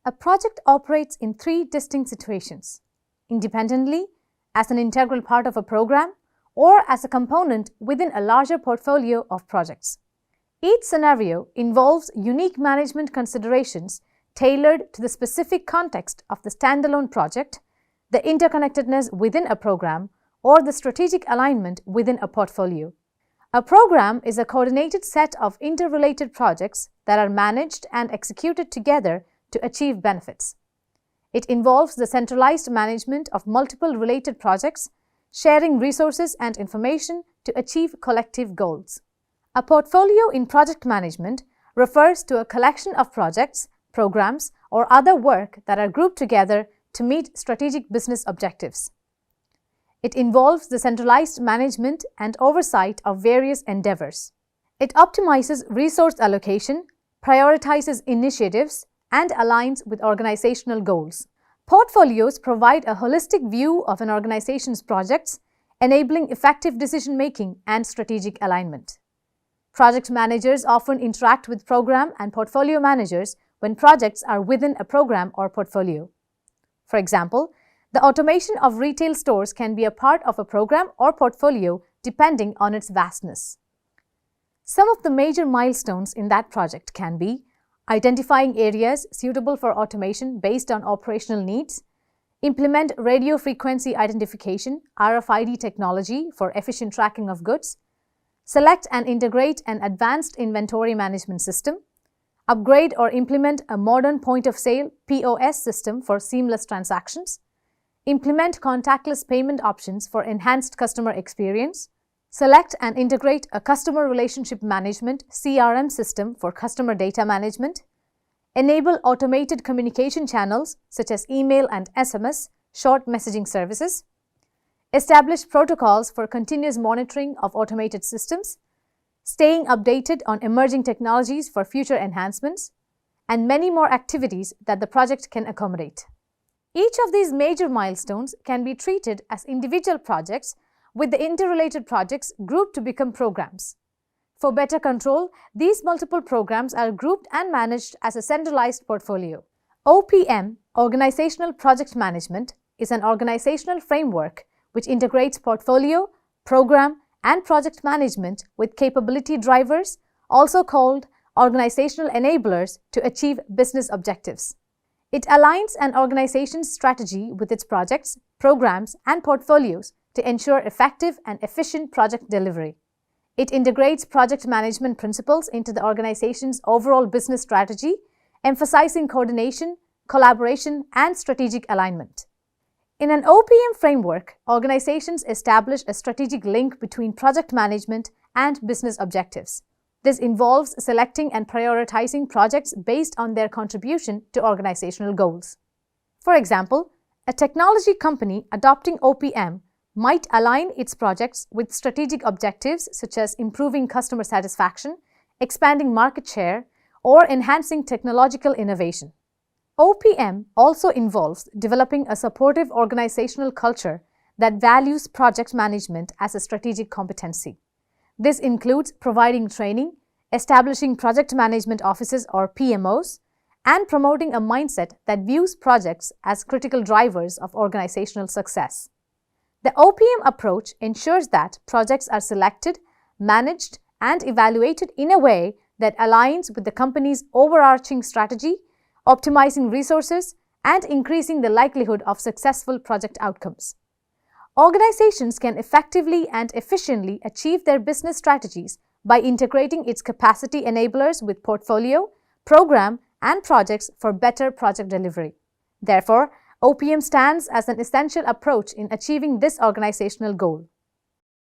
A project operates in three distinct situations: independently, as an integral part of a program, or as a component within a larger portfolio of projects. Each scenario involves unique management considerations tailored to the specific context of the standalone project, the interconnectedness within a program, or the strategic alignment within a portfolio. A program is a coordinated set of interrelated projects that are managed and executed together to achieve benefits. It involves the centralized management of multiple related projects, sharing resources and information to achieve collective goals. A portfolio in project management refers to a collection of projects, programs, or other work that are grouped together to meet strategic business objectives. It involves the centralized management and oversight of various endeavors. It optimizes resource allocation, prioritizes initiatives, and aligns with organizational goals. Portfolios provide a holistic view of an organization's projects, enabling effective decision-making and strategic alignment. Project managers often interact with program and portfolio managers when projects are within a program or portfolio. For example, the automation of retail stores can be a part of a program or portfolio depending on its vastness. Some of the major milestones in that project can be identifying areas suitable for automation based on operational needs, implement radio frequency identification (RFID) technology for efficient tracking of goods, select and integrate an advanced inventory management system, upgrade or implement a modern point-of-sale (POS) system for seamless transactions, implement contactless payment options for enhanced customer experience, select and integrate a customer relationship management (CRM) system for customer data management, enable automated communication channels such as email and SMS, short messaging services, establish protocols for continuous monitoring of automated systems, staying updated on emerging technologies for future enhancements, and many more activities that the project can accommodate. Each of these major milestones can be treated as individual projects, with the interrelated projects grouped to become programs. For better control, these multiple programs are grouped and managed as a centralized portfolio. OPM, Organizational Project Management, is an organizational framework which integrates portfolio, program, and project management with capability drivers, also called organizational enablers, to achieve business objectives. It aligns an organization's strategy with its projects, programs, and portfolios to ensure effective and efficient project delivery. It integrates project management principles into the organization's overall business strategy, emphasizing coordination, collaboration, and strategic alignment. In an OPM framework, organizations establish a strategic link between project management and business objectives. This involves selecting and prioritizing projects based on their contribution to organizational goals. For example, a technology company adopting OPM might align its projects with strategic objectives such as improving customer satisfaction, expanding market share, or enhancing technological innovation. OPM also involves developing a supportive organizational culture that values project management as a strategic competency. This includes providing training, establishing project management offices or PMOs, and promoting a mindset that views projects as critical drivers of organizational success. The OPM approach ensures that projects are selected, managed, and evaluated in a way that aligns with the company's overarching strategy, optimizing resources, and increasing the likelihood of successful project outcomes. Organizations can effectively and efficiently achieve their business strategies by integrating its capacity enablers with portfolio, program, and projects for better project delivery. Therefore, OPM stands as an essential approach in achieving this organizational goal.